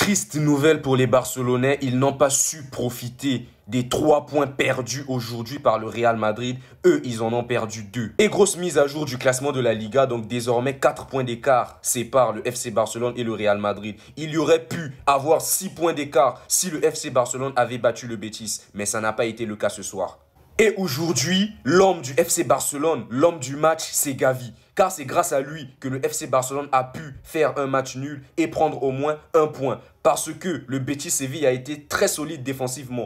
Triste nouvelle pour les Barcelonais, ils n'ont pas su profiter des 3 points perdus aujourd'hui par le Real Madrid. Eux, ils en ont perdu 2. Et grosse mise à jour du classement de la Liga, donc désormais 4 points d'écart séparent le FC Barcelone et le Real Madrid. Il y aurait pu avoir 6 points d'écart si le FC Barcelone avait battu le Betis, mais ça n'a pas été le cas ce soir. Et aujourd'hui, l'homme du FC Barcelone, l'homme du match, c'est Gavi. Car c'est grâce à lui que le FC Barcelone a pu faire un match nul et prendre au moins 1 point. Parce que le Betis Séville a été très solide défensivement.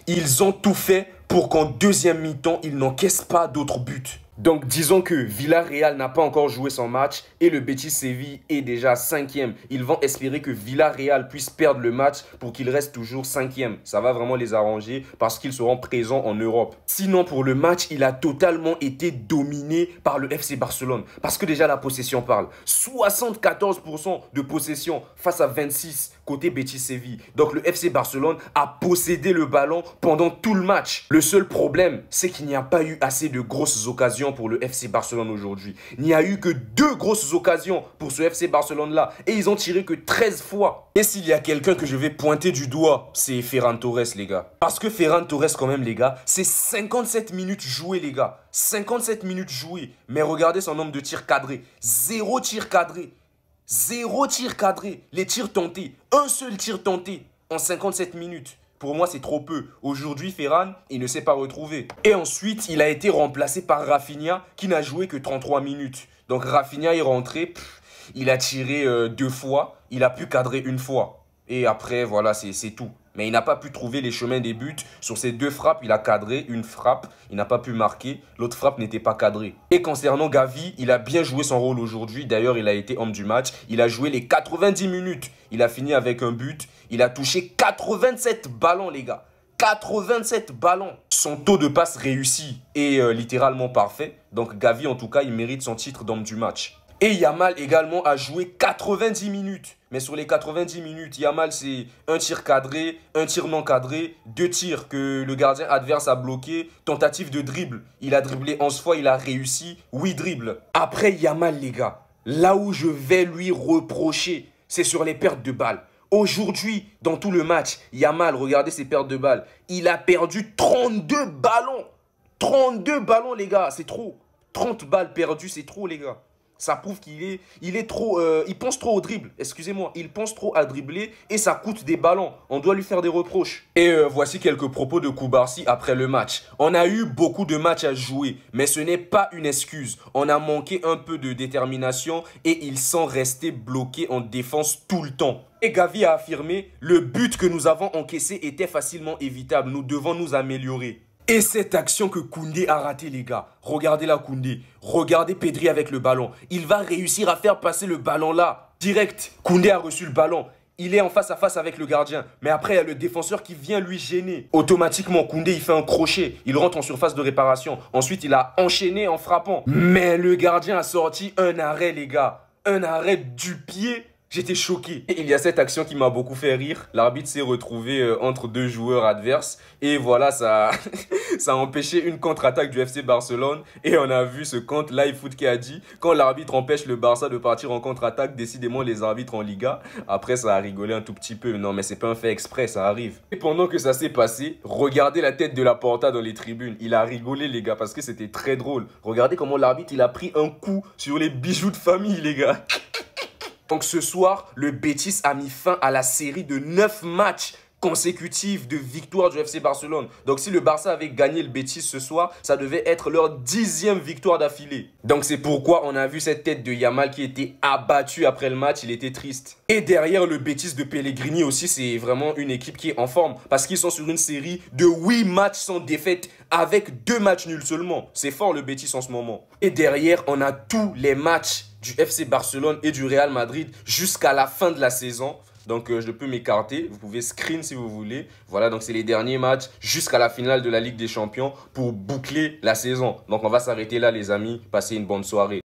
Ils ont tout fait pour qu'en deuxième mi-temps, ils n'encaissent pas d'autres buts. Donc disons que Villarreal n'a pas encore joué son match et le Betis Séville est déjà 5e. Ils vont espérer que Villarreal puisse perdre le match pour qu'il reste toujours 5e. Ça va vraiment les arranger parce qu'ils seront présents en Europe. Sinon pour le match, il a totalement été dominé par le FC Barcelone. Parce que déjà la possession parle. 74% de possession face à 26 côté Betis Séville. Donc le FC Barcelone a possédé le ballon pendant tout le match. Le seul problème, c'est qu'il n'y a pas eu assez de grosses occasions pour le FC Barcelone aujourd'hui. Il n'y a eu que 2 grosses occasions pour ce FC Barcelone-là. Et ils ont tiré que 13 fois. Et s'il y a quelqu'un que je vais pointer du doigt, c'est Ferran Torres, les gars. Parce que Ferran Torres, quand même, les gars, c'est 57 minutes jouées, les gars. 57 minutes jouées. Mais regardez son nombre de tirs cadrés. 0 tir cadré. 0 tir cadré. Les tirs tentés. Un seul tir tenté en 57 minutes. Pour moi, c'est trop peu. Aujourd'hui, Ferran, il ne s'est pas retrouvé. Et ensuite, il a été remplacé par Rafinha, qui n'a joué que 33 minutes. Donc, Rafinha est rentré, il a tiré 2 fois, il a pu cadrer 1 fois. Et après, voilà, c'est tout. Mais il n'a pas pu trouver les chemins des buts. Sur ces 2 frappes, il a cadré une frappe. Il n'a pas pu marquer. L'autre frappe n'était pas cadrée. Et concernant Gavi, il a bien joué son rôle aujourd'hui. D'ailleurs, il a été homme du match. Il a joué les 90 minutes. Il a fini avec un but. Il a touché 87 ballons, les gars. 87 ballons. Son taux de passe réussi est littéralement parfait. Donc Gavi, en tout cas, il mérite son titre d'homme du match. Et Yamal également a joué 90 minutes. Mais sur les 90 minutes, Yamal, c'est un tir cadré, un tir non cadré, 2 tirs que le gardien adverse a bloqué, tentative de dribble. Il a dribblé 11 fois, il a réussi 8 dribbles. Après Yamal, les gars, là où je vais lui reprocher, c'est sur les pertes de balles. Aujourd'hui, dans tout le match, Yamal, regardez ses pertes de balles. Il a perdu 32 ballons. 32 ballons, les gars, c'est trop. 30 balles perdues, c'est trop, les gars. Ça prouve qu'il est trop... il pense trop au dribble, excusez-moi. Il pense trop à dribbler et ça coûte des ballons. On doit lui faire des reproches. Et voici quelques propos de Cubarsí après le match. On a eu beaucoup de matchs à jouer, mais ce n'est pas une excuse. On a manqué un peu de détermination et ils sont restés bloqués en défense tout le temps. Et Gavi a affirmé, le but que nous avons encaissé était facilement évitable. Nous devons nous améliorer. Et cette action que Koundé a ratée, les gars. Regardez là, Koundé. Regardez Pedri avec le ballon. Il va réussir à faire passer le ballon là. Direct. Koundé a reçu le ballon. Il est en face à face avec le gardien. Mais après, il y a le défenseur qui vient lui gêner. Automatiquement, Koundé, il fait un crochet. Il rentre en surface de réparation. Ensuite, il a enchaîné en frappant. Mais le gardien a sorti un arrêt, les gars. Un arrêt du pied. J'étais choqué. Et il y a cette action qui m'a beaucoup fait rire. L'arbitre s'est retrouvé entre 2 joueurs adverses. Et voilà, ça a empêché une contre-attaque du FC Barcelone. Et on a vu ce compte LiveFoot qui a dit, quand l'arbitre empêche le Barça de partir en contre-attaque, décidément les arbitres en Liga. Après, ça a rigolé un tout petit peu. Non, mais c'est pas un fait exprès, ça arrive. Et pendant que ça s'est passé, regardez la tête de Laporta dans les tribunes. Il a rigolé, les gars, parce que c'était très drôle. Regardez comment l'arbitre, il a pris un coup sur les bijoux de famille, les gars. Donc ce soir, le Betis a mis fin à la série de 9 matchs consécutifs de victoire du FC Barcelone. Donc si le Barça avait gagné le Betis ce soir, ça devait être leur 10e victoire d'affilée. Donc c'est pourquoi on a vu cette tête de Yamal qui était abattu après le match, il était triste. Et derrière le Betis de Pellegrini aussi, c'est vraiment une équipe qui est en forme. Parce qu'ils sont sur une série de 8 matchs sans défaite avec 2 matchs nuls seulement. C'est fort le Betis en ce moment. Et derrière, on a tous les matchs du FC Barcelone et du Real Madrid jusqu'à la fin de la saison. Donc je peux m'écarter, vous pouvez screen si vous voulez. Voilà, donc c'est les derniers matchs jusqu'à la finale de la Ligue des Champions pour boucler la saison. Donc on va s'arrêter là les amis, passez une bonne soirée.